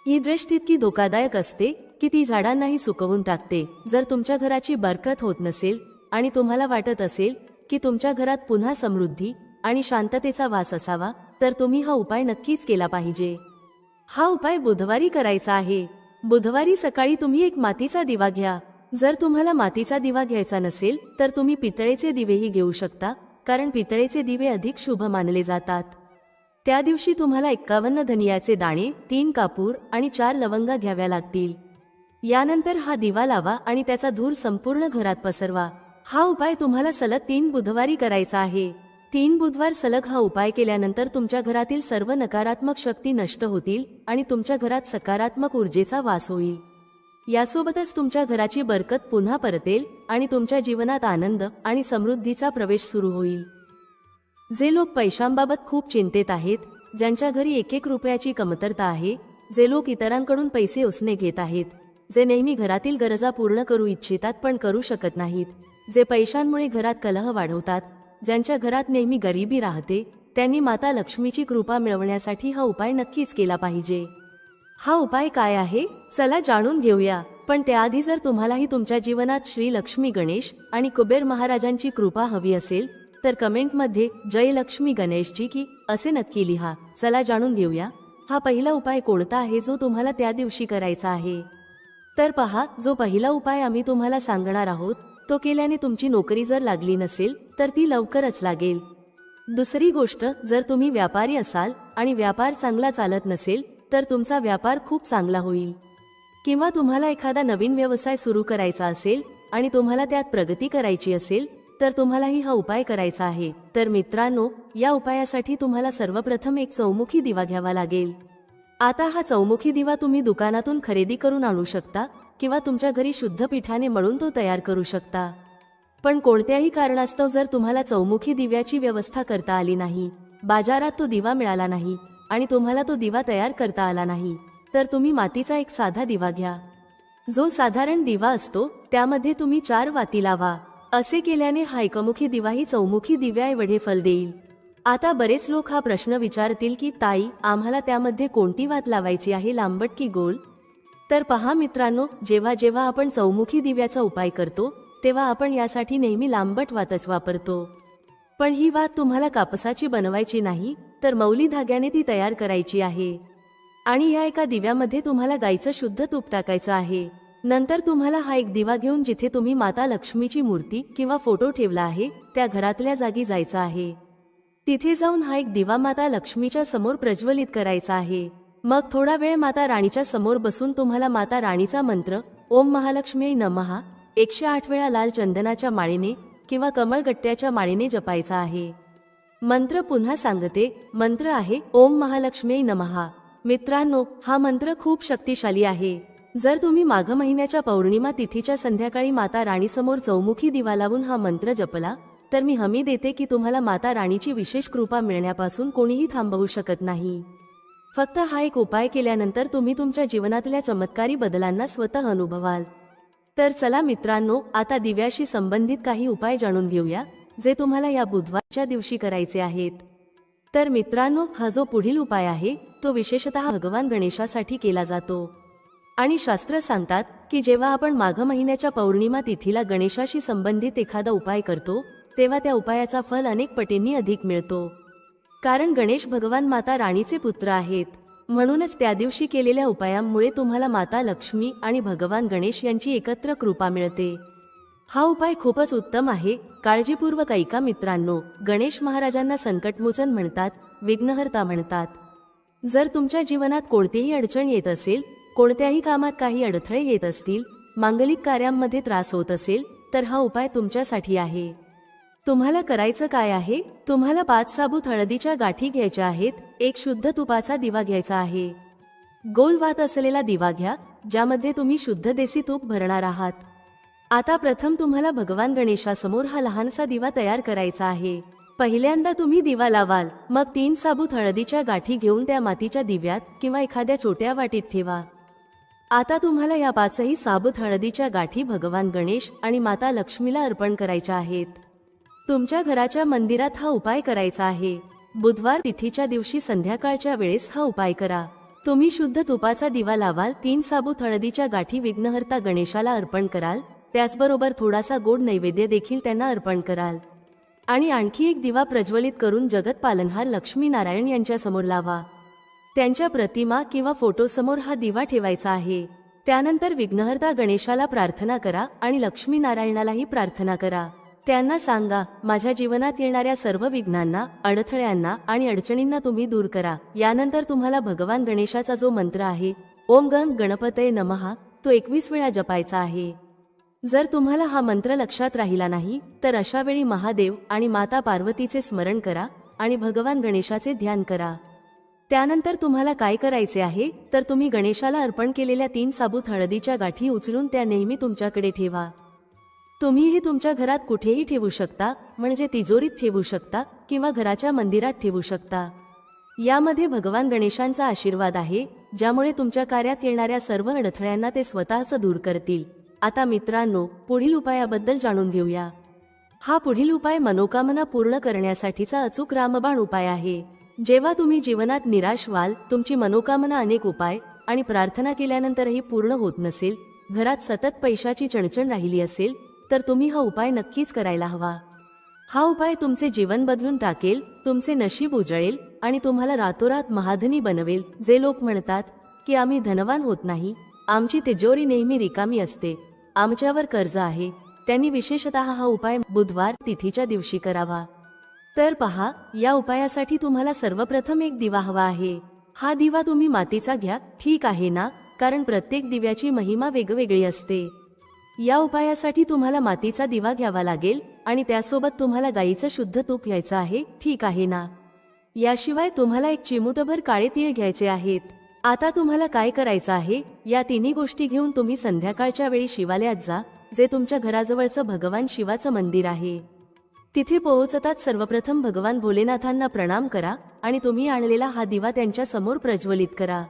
ही दृष्टी इतकी धोकादायक असते की ती झाडांनाही सुकवून टाकते. जर तुमच्या घराची बरकत होत नसेल आणि तुम्हाला वाटत असेल की तुमच्या घरात पुन्हा समृद्धी आणि शांततेचा वास असावा, तर तुम्ही हा उपाय नक्कीच केला पाहिजे. हा उपाय बुधवारी करायचा आहे. बुधवारी सकाळी तुम्ही एक मातीचा दिवा घ्या. जर तुम्हाला मातीचा दिवा घ्यायचा नसेल तर तुम्ही पितळेचे दिवेही घेऊ शकता, कारण पितळेचे दिवे अधिक शुभ मानले जातात. त्या दिवशी तुम्हाला 51 धनियाचे दाणे, 3 कापूर आणि 4 लवंगा घ्याव्या लागतील. यानंतर हा दिवा लावा आणि त्याचा धूर संपूर्ण घरात पसरवा. हा उपाय तुम्हाला सलग 3 बुधवारी करायचा आहे. 3 बुधवार सलग हा उपाय केल्यानंतर तुमच्या घरातील सर्व नकारात्मक शक्ती नष्ट होतील आणि तुमच्या घरात सकारात्मक ऊर्जेचा वास होईल. यासोबतच तुमच्या घराची बरकत पुन्हा परतेल आणि तुमच्या जीवनात आनंद आणि समृद्धीचा प्रवेश सुरू होईल. जे लोक पैशांबाबत खूप चिंतेत आहेत, ज्यांच्या घरी 1-1 रुपयाची कमतरता आहे, जे लोक इतरांकडून पैसे उसने घेत आहेत, जे नेहमी घरातील गरजा पूर्ण करू इच्छितात पण करू शकत नाहीत, जे पैशांमुळे घरात कलह वाढवतात, ज्यांच्या घरात नेहमी गरिबी राहते, त्यांनी माता लक्ष्मीची कृपा मिळवण्यासाठी हा उपाय नक्कीच केला पाहिजे. हा उपाय काय आहे? चला जाणून घेऊया. पण त्याआधी जर तुम्हालाही तुमच्या जीवनात श्री लक्ष्मी गणेश आणि कुबेर महाराजांची कृपा हवी असेल तर कमेंटमध्ये जय लक्ष्मी गणेशजी की असे नक्की लिहा. चला जाणून घेऊया हा पहिला उपाय कोणता आहे जो तुम्हाला त्या दिवशी करायचा आहे. तर पहा, जो पहिला उपाय आम्ही तुम्हाला सांगणार आहोत तो केल्याने तुमची नोकरी जर लागली नसेल तर ती लवकरच लागेल. दुसरी गोष्ट, जर तुम्ही व्यापारी असाल आणि व्यापार चांगला चालत नसेल तर तुमचा व्यापार खूप चांगला होईल. किंवा तुम्हाला एखादा नवीन व्यवसाय सुरू करायचा असेल आणि तुम्हाला त्यात प्रगती करायची असेल तर तुम्हालाही हा उपाय करायचा आहे. तर मित्रांनो, या उपायासाठी तुम्हाला सर्वप्रथम एक चौमुखी दिवा घ्यावा लागेल. आता हा चौमुखी दिवा तुम्ही दुकानातून खरेदी करून आणू शकता किंवा तुमच्या घरी शुद्ध पिठाने मळून तो तयार करू शकता. पण कोणत्याही कारणास्तव जर तुम्हाला चौमुखी दिव्याची व्यवस्था करता आली नाही, बाजारात तो दिवा मिळाला नाही आणि तुम्हाला तो दिवा तयार करता आला नाही, तर तुम्ही मातीचा एक साधा दिवा घ्या. जो साधारण दिवा असतो त्यामध्ये तुम्ही 4 वाती लावा. असे केल्याने हा एकमुखी दिवाही चौमुखी दिव्याएवढे फल देईल. आता बरेच लोक हा प्रश्न विचारतील की ताई, आम्हाला त्यामध्ये कोणती वात लावायची आहे, लांबट की गोल? तर पहा मित्रांनो, जेव्हा जेव्हा आपण चौमुखी दिव्याचा उपाय करतो तेव्हा आपण यासाठी नेहमी लांबट वातच वापरतो. पण ही वात तुम्हाला कापसाची बनवायची नाही, तर मौली धाग्याने ती तयार करायची आहे. आणि या एका दिव्यामध्ये तुम्हाला गाईचं शुद्ध तूप टाकायचं आहे. नंतर तुम्हाला हा एक दिवा घेऊन जिथे तुम्ही माता लक्ष्मीची मूर्ती किंवा फोटो ठेवला आहे त्या घरातल्या जागी जायचं आहे. तिथे जाऊन हा एक दिवा माता लक्ष्मीच्या समोर प्रज्वलित करायचा आहे. मग थोडा वेळ माता राणीच्या समोर बसून तुम्हाला माता राणीचा मंत्र ओम महालक्ष्मी नमः 108 वेळा लाल चंदनाच्या माळेने किंवा कमळगट्ट्याच्या माळेने जपायचा आहे. मंत्र पुन्हा सांगते, मंत्र आहे ओम महालक्ष्मी नमः. मित्रांनो, हा मंत्र खूप शक्तिशाली आहे. जर तुम्ही माघ महिन्याच्या पौर्णिमा तिथीच्या संध्याकाळी माता राणीसमोर चौमुखी दिवा लावून हा मंत्र जपला तर मी हमी देते की तुम्हाला माता राणीची विशेष कृपा मिळण्यापासून कोणीही थांबवू शकत नाही. फक्त हा एक उपाय केल्यानंतर तुम्ही तुमच्या जीवनातल्या चमत्कारी बदलांना स्वतः अनुभवाल. तर चला मित्रांनो, आता दिव्याशी संबंधित काही उपाय जाणून घेऊया जे तुम्हाला या बुधवारच्या दिवशी करायचे आहेत. तर मित्रांनो, हा जो पुढील उपाय आहे तो विशेषतः भगवान गणेशासाठी केला जातो. आणि शास्त्र सांगतात की जेव्हा आपण माघ महिन्याच्या पौर्णिमा तिथीला गणेशाशी संबंधित एखादा उपाय करतो तेव्हा त्या उपायाचा फल अनेक पटींनी अधिक मिळतो. कारण गणेश भगवान माता राणीचे पुत्र आहेत. म्हणूनच त्या दिवशी केलेल्या उपायांमुळे तुम्हाला माता लक्ष्मी आणि भगवान गणेश यांची एकत्र कृपा मिळते. हा उपाय खूपच उत्तम आहे. काळजीपूर्वक ऐका मित्रांनो. गणेश महाराजांना संकटमोचन म्हणतात, विघ्नहर्ता म्हणतात. जर तुमच्या जीवनात कोणतीही अडचण येत असेल, कोणत्याही कामात काही अडथळे येत असतील, मांगलिक कार्यांमध्ये त्रास होत असेल तर हा उपाय तुमच्यासाठी आहे. तुम्हाला करायचं काय आहे? तुम्हाला 5 साबूत हळदीच्या गाठी घ्यायच्या आहेत. एक शुद्ध तुपाचा दिवा घ्यायचा आहे. गोल वात असलेला दिवा घ्या ज्यामध्ये तुम्ही शुद्ध देसी तूप भरणार आहात. आता प्रथम तुम्हाला भगवान गणेशासमोर हा लहानसा दिवा तयार करायचा आहे. पहिल्यांदा तुम्ही दिवा लावाल, मग 3 साबूत हळदीच्या गाठी घेऊन त्या मातीच्या दिव्यात किंवा एखाद्या छोट्या वाटीत ठेवा. आता तुम्हाला या 5ही साबूत हळदीच्या गाठी भगवान गणेश आणि माता लक्ष्मीला अर्पण करायच्या आहेत. तुमच्या घराच्या मंदिरात हा उपाय करायचा आहे. बुधवार तिथीच्या दिवशी संध्याकाळच्या वेळेस हा उपाय करा. तुम्ही शुद्ध तुपाचा दिवा लावाल, 3 साबूत हळदीच्या गाठी विघ्नहर्ता गणेशाला अर्पण कराल, त्याचबरोबर थोडासा गोड नैवेद्य देखील त्यांना अर्पण कराल आणि आणखी एक दिवा प्रज्वलित करून जगत पालनहार लक्ष्मी नारायण यांच्या समोर लावा. त्यांच्या प्रतिमा किंवा फोटोसमोर हा दिवा ठेवायचा आहे. त्यानंतर विघ्नहर्ता गणेशाला प्रार्थना करा आणि लक्ष्मीनारायणालाही प्रार्थना करा. त्यांना सांगा, माझ्या जीवनात येणाऱ्या सर्व विघ्नांना, अडथळ्यांना आणि अडचणींना तुम्ही दूर करा. यानंतर तुम्हाला भगवान गणेशाचा जो मंत्र आहे, ओम गण गणपतये नमः, तो 21 वेळा जपायचा आहे. जर तुम्हाला हा मंत्र लक्षात राहिला नाही तर अशा वेळी महादेव आणि माता पार्वतीचे स्मरण करा आणि भगवान गणेशाचे ध्यान करा. त्यानंतर तुम्हाला काय करायचे आहे तर तुम्ही गणेशाला अर्पण केलेल्या 3 साबूत हळदीच्या गाठी उचलून त्या नेहमी तुमच्याकडे ठेवा. तुम्ही हे तुमच्या घरात कुठेही ठेवू शकता, म्हणजे तिजोरीत ठेवू शकता किंवा घराच्या मंदिरात ठेवू शकता. यामध्ये भगवान गणेशांचा आशीर्वाद आहे, ज्यामुळे तुमच्या कार्यात येणाऱ्या सर्व अडथळ्यांना ते स्वतःच दूर करतील. आता मित्रांनो, पुढील उपायाबद्दल जाणून घेऊया. हा पुढील उपाय मनोकामना पूर्ण करण्यासाठीचा अचूक रामबाण उपाय आहे. जेव्हा तुम्ही जीवनात निराश व्हाल, तुमची मनोकामना अनेक उपाय आणि प्रार्थना केल्यानंतरही पूर्ण होत नसेल, घरात सतत पैशाची चणचण राहिली असेल, तर तुम्ही हा उपाय नक्कीच करायला हवा. हा उपाय तुमचे जीवन बदलून टाकेल, तुमचे नशीब उजळेल आणि तुम्हाला रातोरात महाधनी बनवेल. जे लोक म्हणतात की आम्ही धनवान होत नाही, आमची तिजोरी नेहमी रिकामी असते, आमच्यावर कर्ज आहे, त्यांनी विशेषतः हा उपाय बुधवार तिथीच्या दिवशी करावा. तर पहा, या उपायासाठी तुम्हाला सर्वप्रथम एक दिवा हवा आहे. हा दिवा तुम्ही मातीचा घ्या, ठीक आहे ना, कारण प्रत्येक दिव्याची महिमा वेगवेगळी असते. या उपायासाठी तुम्हाला मातीचा दिवा घ्यावा लागेल आणि त्यासोबत तुम्हाला गाईचं शुद्ध तूप घ्यायचं आहे, ठीक आहे ना. याशिवाय तुम्हाला एक चिमूटभर काळे तीळ घ्यायचे आहेत. आता तुम्हाला काय करायचं आहे, या तिन्ही गोष्टी घेऊन तुम्ही संध्याकाळच्या वेळी शिवालयात जा, जे तुमच्या घराजवळचं भगवान शिवाचं मंदिर आहे. तिथे पोहोचताच सर्वप्रथम भगवान भोलेनाथांना प्रणाम करा आणि तुम्ही आणलेला हा दिवा त्यांच्या समोर प्रज्वलित करा.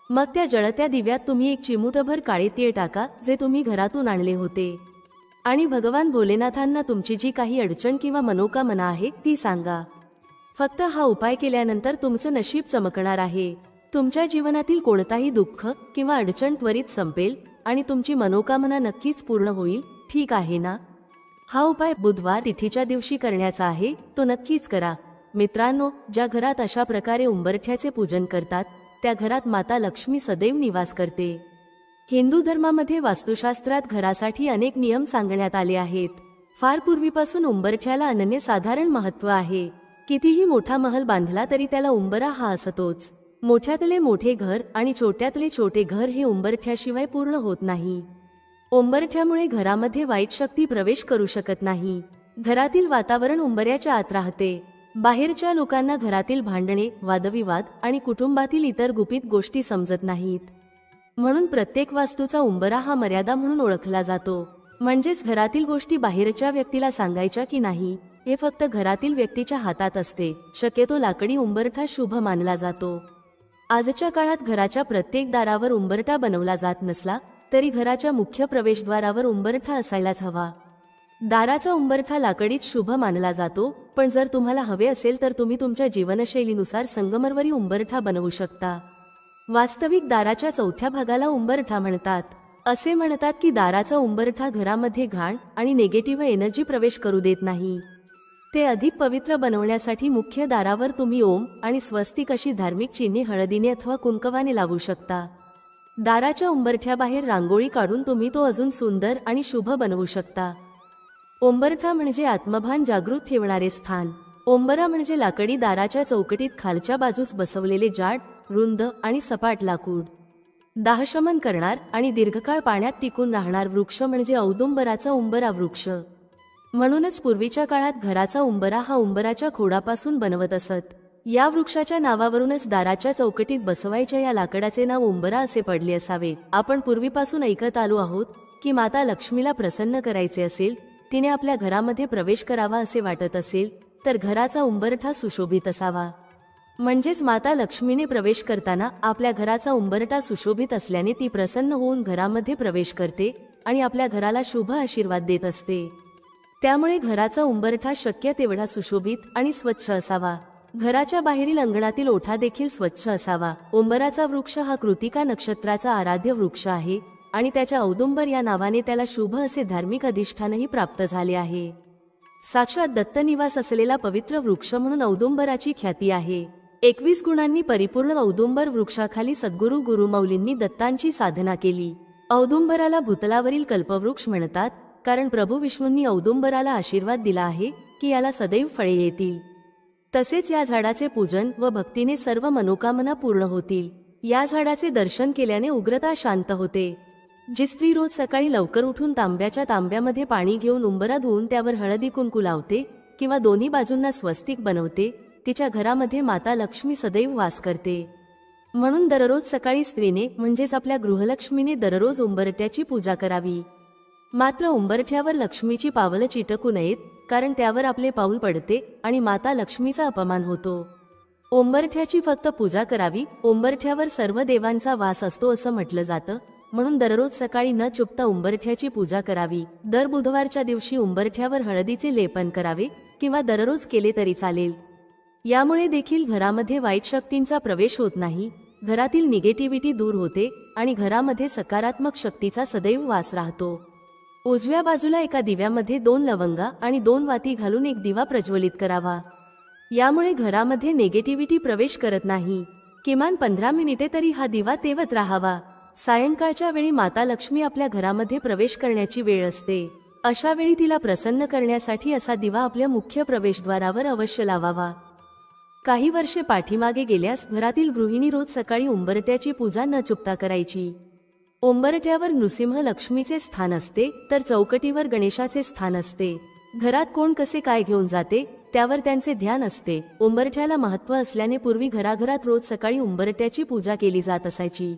मग त्या जळत्या दिव्यात तुम्ही एक चिमूटभर काळे तीळ टाका, जे तुम्ही घरातून आणले होते, आणि भगवान भोलेनाथांना तुमची जी काही अडचण किंवा मनोकामना आहे ती सांगा. फक्त हा उपाय केल्यानंतर तुमचं नशीब चमकणार आहे. तुमच्या जीवनातील कोणताही दुःख किंवा अडचण त्वरित संपेल आणि तुमची मनोकामना नक्कीच पूर्ण होईल, ठीक आहे ना. हा उपाय बुधवार तिथीच्या दिवशी करण्याचा आहे, तो नक्कीच करा. मित्रांनो, ज्या घरात अशा प्रकारे उंबरठ्याचे पूजन करतात त्या घरात माता लक्ष्मी सदैव निवास करते. हिंदू धर्मामध्ये वास्तुशास्त्रात घरासाठी अनेक नियम सांगण्यात आले आहेत. फार पूर्वीपासून उंबरठ्याला अनन्यसाधारण महत्त्व आहे. कितीही मोठा महल बांधला तरी त्याला उंबरा हा असतोच. मोठ्यातले मोठे घर आणि छोट्यातले छोटे घर हे उंबरठ्याशिवाय पूर्ण होत नाही. उंबरठ्यामुळे घरामध्ये वाईट शक्ती प्रवेश करू शकत नाही. घरातील वातावरण उंबऱ्याच्या आत राहते. बाहेरच्या लोकांना घरातील भांडणे, वादविवाद आणि कुटुंबातील इतर गुपित गोष्टी समजत नाहीत. म्हणून प्रत्येक वास्तूचा उंबरा हा मर्यादा म्हणून ओळखला जातो. म्हणजेच घरातील गोष्टी बाहेरच्या व्यक्तीला सांगायच्या की नाही हे फक्त घरातील व्यक्तीच्या हातात असते. शक्यतो लाकडी उंबरठा शुभ मानला जातो. आजच्या काळात घराच्या प्रत्येक दारावर उंबरठा बनवला जात नसला तरी घराच्या मुख्य प्रवेशद्वारावर उंबरठा असायलाच हवा. दाराचा उंबरठा लाकडीत शुभ मानला जातो, पण जर तुम्हाला हवे असेल तर तुम्ही तुमच्या जीवनशैलीनुसार संगमरवरी उंबरठा बनवू शकता. वास्तविक दाराच्या चौथ्या भागाला उंबरठा म्हणतात. असे म्हणतात की दाराचा उंबरठा घरामध्ये घाण आणि निगेटिव्ह एनर्जी प्रवेश करू देत नाही. ते अधिक पवित्र बनवण्यासाठी मुख्य दारावर तुम्ही ओम आणि स्वस्तिक अशी धार्मिक चिन्हे हळदीने अथवा कुंकवाने लावू शकता. दाराच्या उंबरठ्याबाहेर रांगोळी काढून तुम्ही तो अजून सुंदर आणि शुभ बनवू शकता. उंबरठा म्हणजे आत्मभान जागृत ठेवणारे स्थान. उंबरा म्हणजे लाकडी दाराच्या चौकटीत खालच्या बाजूस बसवलेले जाड, रुंद आणि सपाट लाकूड. दाहशमन करणार आणि दीर्घकाळ पाण्यात टिकून राहणार वृक्ष म्हणजे औदुंबराचा उंबरा वृक्ष. म्हणूनच पूर्वीच्या काळात घराचा उंबरा हा उंबराच्या खोडापासून बनवत असत. या वृक्षाच्या नावावरूनच दाराच्या चौकटीत बसवायच्या या लाकडाचे नाव उंबरा असे पडले असावे. आपण पूर्वीपासून ऐकत आलो आहोत की माता लक्ष्मीला प्रसन्न करायचे असेल, तिने आपल्या घरामध्ये प्रवेश करावा असे वाटत असेल तर घराचा उंबरठा सुशोभित असावा. म्हणजेच माता लक्ष्मीने प्रवेश करताना आपल्या घराचा उंबरठा सुशोभित असल्याने ती प्रसन्न होऊन घरामध्ये प्रवेश करते आणि आपल्या घराला शुभ आशीर्वाद देत असते. त्यामुळे घराचा उंबरठा शक्य तेवढा सुशोभित आणि स्वच्छ असावा. घराच्या बाहेरील अंगणातील ओठा देखील स्वच्छ असावा. उंबराचा वृक्ष हा कृतिका नक्षत्राचा आराध्य वृक्ष आहे आणि त्याच्या औदुंबर या नावाने त्याला शुभ असे धार्मिक अधिष्ठानही प्राप्त झाले आहे. साक्षात दत्तनिवास असलेला पवित्र वृक्ष म्हणून औदुंबराची ख्याती आहे. 21 गुणांनी परिपूर्ण औदुंबर वृक्षाखाली सद्गुरू गुरुमौलींनी दत्तांची साधना केली. औदुंबराला भूतलावरील कल्पवृक्ष म्हणतात, कारण प्रभू विष्णूंनी औदुंबराला आशीर्वाद दिला आहे की याला सदैव फळे येतील. तसेच या झाडाचे पूजन व भक्तीने सर्व मनोकामना पूर्ण होतील. या झाडाचे दर्शन केल्याने उग्रता शांत होते. जी स्त्री रोज सकाळी लवकर उठून तांब्याच्या तांब्यामध्ये पाणी घेऊन उंबरा धुवून त्यावर हळदी कुंकू लावते किंवा दोन्ही बाजूंना स्वस्तिक बनवते, तिच्या घरामध्ये माता लक्ष्मी सदैव वास करते. म्हणून दररोज सकाळी स्त्रीने म्हणजेच आपल्या गृहलक्ष्मीने दररोज उंबरठ्याची पूजा करावी. मात्र उंबरठ्यावर लक्ष्मीची पावलं चिटकू नयेत, कारण त्यावर आपले पाऊल पडते आणि माता लक्ष्मीचा अपमान होतो. उंबरठ्याची फक्त पूजा करावी. उंबरठ्यावर सर्व देवांचा वास असतो असं म्हटलं जातं, म्हणून दररोज सकाळी न चुकता उंबरठ्याची पूजा करावी. दर बुधवारच्या दिवशी उंबरठ्यावर हळदीचे लेपन करावे किंवा दररोज केले तरी चालेल. यामुळे देखील घरामध्ये वाईट शक्तींचा प्रवेश होत नाही, घरातील निगेटिव्हिटी दूर होते आणि घरामध्ये सकारात्मक शक्तीचा सदैव वास राहतो. उजव्या बाजूला एका दिव्यामध्ये 2 लवंगा आणि 2 वाती घालून एक दिवा प्रज्वलित करावा. यामुळे घरामध्ये निगेटिव्हिटी प्रवेश करत नाही. किमान 15 मिनिटे तरी हा दिवा तेवत राहावा. सायंकाळच्या वेळी माता लक्ष्मी आपल्या घरामध्ये प्रवेश करण्याची वेळ असते. अशा वेळी तिला प्रसन्न करण्यासाठी असा दिवा आपल्या मुख्य प्रवेशद्वारावर अवश्य लावावा. काही वर्षे पाठीमागे गेल्यास घरातील गृहिणी रोज सकाळी उंबरठ्याची पूजा न चुकता करायची. उंबरठ्यावर नृसिंह लक्ष्मीचे स्थान असते, तर चौकटीवर गणेशाचे स्थान असते. घरात कोण कसे काय घेऊन जाते त्यावर त्यांचे ध्यान असते. उंबरठ्याला महत्त्व असल्याने पूर्वी घराघरात रोज सकाळी उंबरठ्याची पूजा केली जात असायची.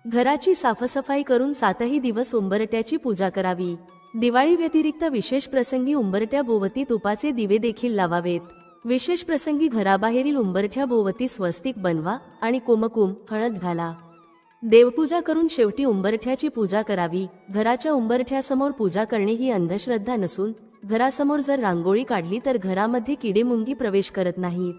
घराची साफसफाई करून 7ही दिवस उंबरठ्याची पूजा करावी. दिवाळी व्यतिरिक्त विशेष प्रसंगी उंबरठ्या भोवती तुपाचे दिवे देखील लावावेत. विशेष प्रसंगी घराबाहेरील उंबरठ्या भोवती स्वस्तिक बनवा आणि कुमकुम हळद घाला. देवपूजा करून शेवटी उंबरठ्याची पूजा करावी. घराच्या उंबरठ्यासमोर पूजा करणे ही अंधश्रद्धा नसून घरासमोर जर रांगोळी काढली तर घरामध्ये किडेमुंगी प्रवेश करत नाहीत.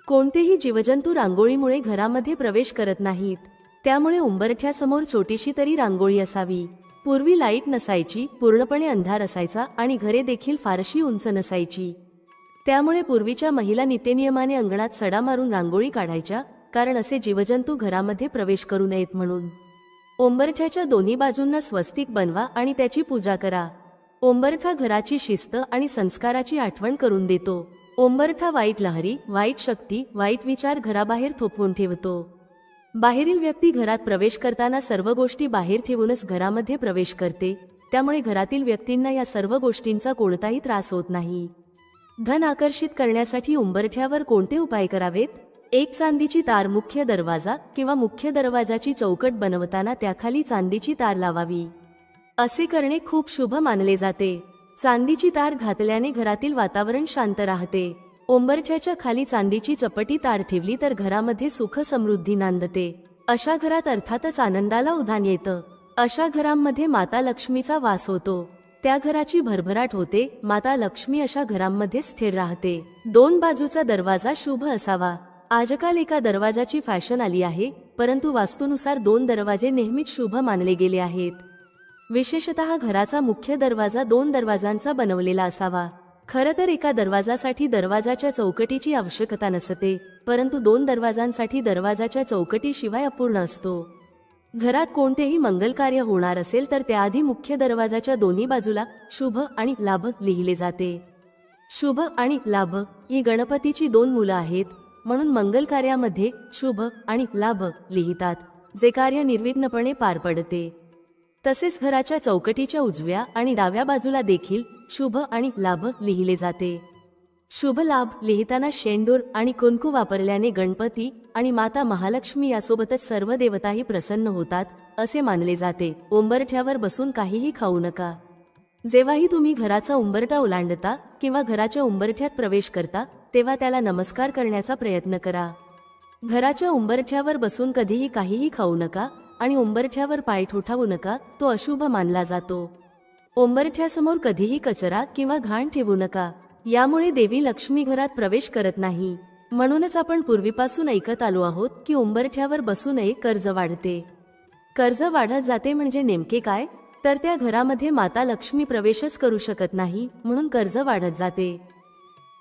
कोणतेही जीवजंतू रांगोळीमुळे घरामध्ये प्रवेश करत नाहीत. त्यामुळे उंबरठ्यासमोर छोटीशी तरी रांगोळी असावी. पूर्वी लाईट नसायची, पूर्णपणे अंधार असायचा आणि घरे देखील फारशी उंच नसायची. त्यामुळे पूर्वीच्या महिला नित्यनियमाने अंगणात सडा मारून रांगोळी काढायच्या, कारण असे जीवजंतू घरामध्ये प्रवेश करू नयेत म्हणून. उंबरठ्याच्या दोन्ही बाजूंना स्वस्तिक बनवा आणि त्याची पूजा करा. उंबरठा घराची शिस्त आणि संस्काराची आठवण करून देतो. उंबरठा वाईट लहरी, वाईट शक्ती, वाईट विचार घराबाहेर थोपवून ठेवतो. बाहेरील व्यक्ती घरात प्रवेश करताना सर्व गोष्टी बाहेर ठेवूनच घरामध्ये प्रवेश करते. त्यामुळे घरातील व्यक्तींना या सर्व गोष्टींचा कोणताही त्रास होत नाही. धन आकर्षित करण्यासाठी उंबरठ्यावर कोणते उपाय करावेत? 1 चांदीची तार मुख्य दरवाजा किंवा मुख्य दरवाजाची चौकट बनवताना त्याखाली चांदीची तार लावावी. असे करणे खूप शुभ मानले जाते. चांदीची तार घातल्याने घरातील वातावरण शांत राहते. उंबरठ्याच्या खाली चांदीची चपटी तार ठेवली तर घरामध्ये सुख समृद्धी नांदते. अशा घरात अर्थातच आनंदाला उधाण येतं. अशा घरांमध्ये माता लक्ष्मीचा वास होतो. त्या घराची भरभराट होते. माता लक्ष्मी अशा घरांमध्ये स्थिर राहते. 2 बाजूचा दरवाजा शुभ असावा. आजकाल एका दरवाजाची फॅशन आली आहे, परंतु वास्तूनुसार 2 दरवाजे नेहमीच शुभ मानले गेले आहेत. विशेषतः घराचा मुख्य दरवाजा 2 दरवाजांचा बनवलेला असावा. खरं तर एका दरवाजासाठी दरवाजाच्या चौकटीची आवश्यकता नसते, परंतु 2 दरवाजांसाठी दरवाजाच्या चौकटीशिवाय अपूर्ण असतो. घरात कोणतेही मंगल कार्य होणार असेल तर त्याआधी मुख्य दरवाजाच्या दोन्ही बाजूला शुभ आणि लाभ लिहिले जाते. शुभ आणि लाभ ही गणपतीची 2 मुलं आहेत, म्हणून मंगल कार्यामध्ये शुभ आणि लाभ लिहितात, जे कार्य निर्विघ्नपणे पार पडते. तसेच घराच्या चौकटीच्या उजव्या आणि डाव्या बाजूला देखील शुभ आणि लाभ लिहिले जाते. शुभ लाभ लिहिताना शेंदूर आणि कुंकू वापरल्याने गणपती आणि माता महालक्ष्मी यासोबतच सर्व देवताही प्रसन्न होतात असे मानले जाते. उंबरठ्यावर बसून काहीही खाऊ नका. जेव्हाही तुम्ही घराचा उंबरठा ओलांडता किंवा घराच्या उंबरठ्यात प्रवेश करता तेव्हा त्याला नमस्कार करण्याचा प्रयत्न करा. घराच्या उंबरठ्यावर बसून कधीही काहीही खाऊ नका आणि उंबरठ्यावर पाय ठोठावू नका, तो अशुभ मानला जातो. उंबरठ्यासमोर कधीही कचरा किंवा घाण ठेवू नका, यामुळे देवी लक्ष्मी घरात प्रवेश करत नाही. म्हणूनच आपण पूर्वीपासून ऐकत आलो आहोत की उंबरठ्यावर बसू नये, कर्ज वाढते. कर्ज वाढत जाते म्हणजे नेमके काय? तर त्या घरामध्ये माता लक्ष्मी प्रवेशच करू शकत नाही, म्हणून कर्ज वाढत जाते.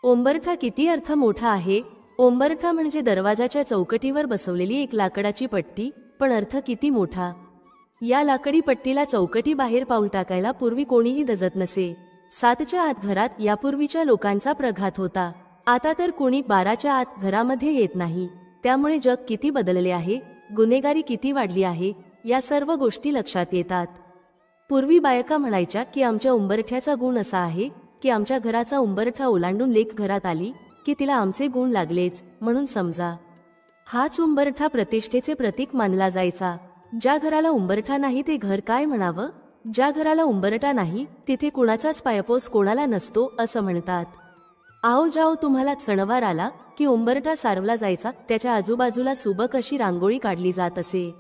उंबरठा किती अर्थ मोठा आहे उंबरठा म्हणजे दरवाजाच्या चौकटीवर बसवलेली एक लाकडाची पट्टी, पण अर्थ किती मोठा. या लाकडी पट्टीला चौकटी बाहेर पाऊल टाकायला पूर्वी कोणीही दजत नसे. 7च्या आत घरात यापूर्वीच्या लोकांचा प्रघात होता. आता तर कोणी 12च्या आत घरामध्ये येत नाही. त्यामुळे जग किती बदलले आहे, गुन्हेगारी किती वाढली आहे, या सर्व गोष्टी लक्षात येतात. पूर्वी बायका म्हणायच्या की आमच्या उंबरठ्याचा गुण असा आहे की आमच्या घराचा उंबरठा ओलांडून लेक घरात आली की तिला आमचे गुण लागलेच म्हणून समजा. हाच उंबरठा प्रतिष्ठेचे प्रतीक मानला जायचा. ज्या घराला उंबरठा नाही ते घर काय म्हणावं. ज्या घराला उंबरठा नाही तिथे कुणाचाच पायपोस कोणाला नसतो असं म्हणतात. आओ जाओ तुम्हाला सणवार आला की उंबरठा सारवला जायचा. त्याच्या आजूबाजूला सुबक अशी रांगोळी काढली जात असे.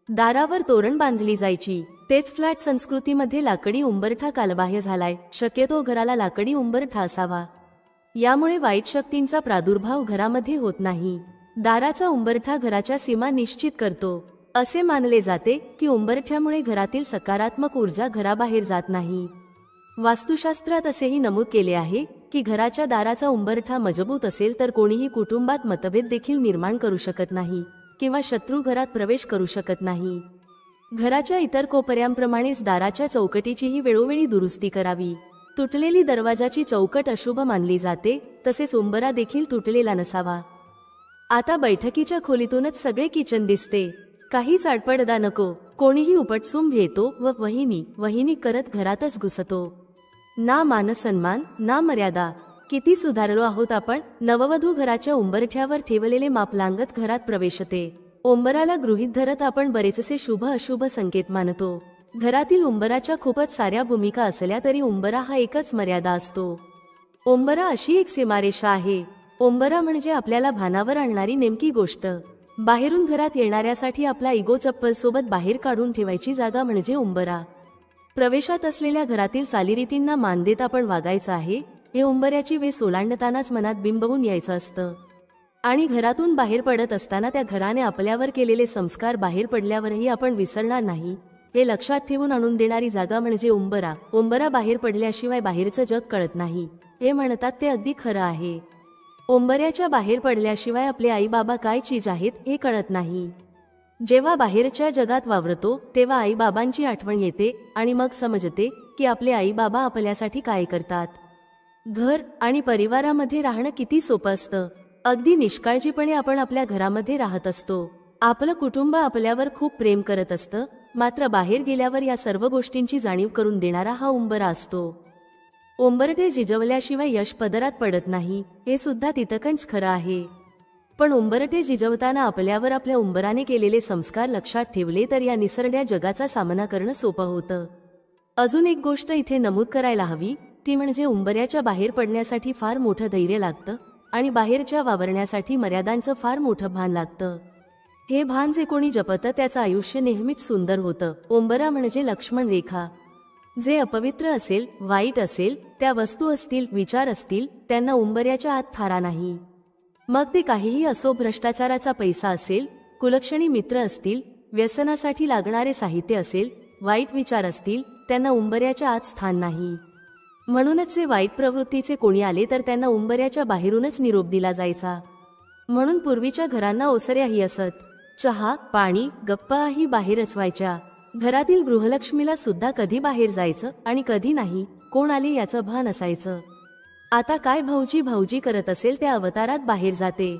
दारावर तोरण बांधली जायची. तेच फ्लॅट संस्कृतीमध्ये लाकडी उंबरठा कालबाह्य झालाय. शक्यतो घराला लाकडी उंबरठा असावा. यामुळे वाईट शक्तींचा प्रादुर्भाव घरामध्ये होत नाही. दाराचा उंबरठा घराच्या सीमा निश्चित करतो. असे मानले जाते की उंबरठ्यामुळे घरातील सकारात्मक ऊर्जा घराबाहेर जात नाही. वास्तुशास्त्रात असेही नमूद केले आहे की घराच्या दाराचा उंबरठा मजबूत असेल तर कोणीही कुटुंबात मतभेद देखील निर्माण करू शकत नाही किंवा शत्रू घरात प्रवेश करू शकत नाही. घराच्या इतर कोपऱ्यांप्रमाणेच दाराच्या चौकटीचीही वेळोवेळी दुरुस्ती करावी. तुटलेली दरवाजाची चौकट अशुभ मानली जाते, तसेच उंबरा देखील तुटलेला नसावा. आता बैठकीच्या खोलीतूनच सगळे किचन दिसते. काहीच आडपडदा नको. कोणीही उपटसूम येतो व वहिनी करत घरातच घुसतो. ना मानसन्मान ना मर्यादा. किती सुधारलो आहोत आपण. नववधू घराच्या उंबरठ्यावर ठेवलेले माप लांगत घरात प्रवेशते. उंबराला गृहीत धरत आपण बरेचसे शुभ अशुभ संकेत मानतो. घरातील उंबराच्या खूपच साऱ्या भूमिका असल्या तरी उंबरा हा एकच मर्यादा असतो. उंबरा अशी एक सीमारेषा आहे. उंबरा म्हणजे आपल्याला भानावर आणणारी नेमकी गोष्ट. बाहेरून घरात येणाऱ्यासाठी आपला इगो चप्पलसोबत बाहेर काढून ठेवायची जागा म्हणजे उंबरा. प्रवेशात असलेल्या घरातील चालीरीतींना मान देत आपण वागायचं आहे हे उंबऱ्याची वेस ओलांडतानाच मनात बिंबवून यायचं असतं. आणि घरातून बाहेर पडत असताना त्या घराने आपल्यावर केलेले संस्कार बाहेर पडल्यावरही आपण विसरणार नाही हे लक्षात ठेवून आणून देणारी जागा म्हणजे उंबरा. उंबरा बाहेर पडल्याशिवाय बाहेरचं जग कळत नाही हे म्हणतात ते अगदी खरं आहे. उंबऱ्याच्या बाहेर पडल्याशिवाय आपले आई बाबा काय चीज आहेत हे कळत नाही. जेव्हा बाहेरच्या जगात वावरतो तेव्हा आई बाबांची आठवण येते आणि मग समजते की आपले आई बाबा आपल्यासाठी काय करतात. घर आणि परिवारामध्ये राहणं किती सोपं असतं. अगदी निष्काळजीपणे आपण आपल्या घरामध्ये राहत असतो. आपलं कुटुंब आपल्यावर खूप प्रेम करत असतं. मात्र बाहेर गेल्यावर या सर्व गोष्टींची जाणीव करून देणारा हा उंबरा असतो. उंबरठे जिजवल्याशिवाय यश पदरात पडत नाही हे सुद्धा तितकंच खरं आहे. पण उंबरठे जिजवताना आपल्यावर आपल्या उंबराने केलेले संस्कार लक्षात ठेवले तर या निसरड्या जगाचा सामना करणं सोपं होतं. अजून एक गोष्ट इथे नमूद करायला हवी ती म्हणजे उंबऱ्याच्या बाहेर पडण्यासाठी फार मोठं धैर्य लागतं आणि बाहेरच्या वावरण्यासाठी मर्यादांचं फार मोठं भान लागतं. हे भान जे कोणी जपतं त्याचं आयुष्य नेहमीच सुंदर होतं. उंबरा म्हणजे लक्ष्मण रेखा. जे अपवित्र असेल, वाईट असेल, त्या वस्तू असतील, विचार असतील, त्यांना उंबऱ्याच्या आत थारा नाही. मग ते काहीही असो. भ्रष्टाचाराचा पैसा असेल, कुलक्षणी मित्र असतील, व्यसनासाठी लागणारे साहित्य असेल, वाईट विचार असतील, त्यांना उंबऱ्याच्या आत स्थान नाही. म्हणूनच जे वाईट प्रवृत्तीचे कोणी आले तर त्यांना उंबऱ्याच्या बाहेरूनच निरोप दिला जायचा. म्हणून पूर्वीच्या घरांना ओसऱ्याही असत. चहा, पाणी, गप्पाही बाहेरच व्हायच्या. घरातील गृहलक्ष्मीला सुद्धा कधी बाहेर जायचं आणि कधी नाही, कोण आले याचं भान असायचं. आता काय भाऊजी करत असेल त्या अवतारात बाहेर जाते.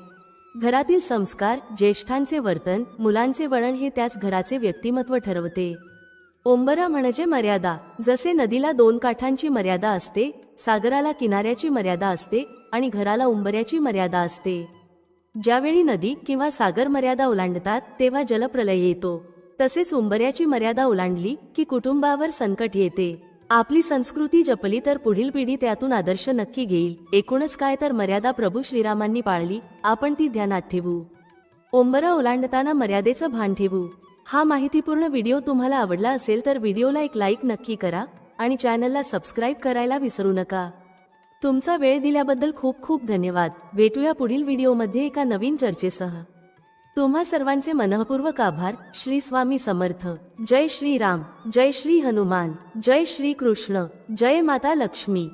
घरातील संस्कार, ज्येष्ठांचे वर्तन, मुलांचे वळण हे त्याच घराचे व्यक्तिमत्व ठरवते. उंबरा म्हणजे मर्यादा. जसे नदीला 2 काठांची मर्यादा असते, सागराला किनाऱ्याची मर्यादा असते आणि घराला उंबऱ्याची मर्यादा असते. ज्यावेळी नदी किंवा सागर मर्यादा ओलांडतात तेव्हा जलप्रलय येतो. तसेच उंबऱ्याची मर्यादा ओलांडली की कुटुंबावर संकट येते. आपली संस्कृती जपली तर पुढील पिढी त्यातून आदर्श नक्की घेईल. एकूणच काय तर मर्यादा प्रभू श्रीरामांनी पाळली, आपण ती ध्यानात ठेवू. उंबरा ओलांडताना मर्यादेचं भान ठेवू. हा माहितीपूर्ण व्हिडिओ तुम्हाला आवडला असेल तर व्हिडिओला एक लाईक नक्की करा आणि चॅनलला सबस्क्राईब करायला विसरू नका. तुमचा वेळ दिल्याबद्दल खूप खूप धन्यवाद. भेटूया पुढील व्हिडिओमध्ये एका नवीन चर्चेसह. तुम्हा सर्वांचे मनःपूर्वक आभार. श्री स्वामी समर्थ. जय श्री राम, जय श्री हनुमान, जय श्री कृष्ण, जय माता लक्ष्मी.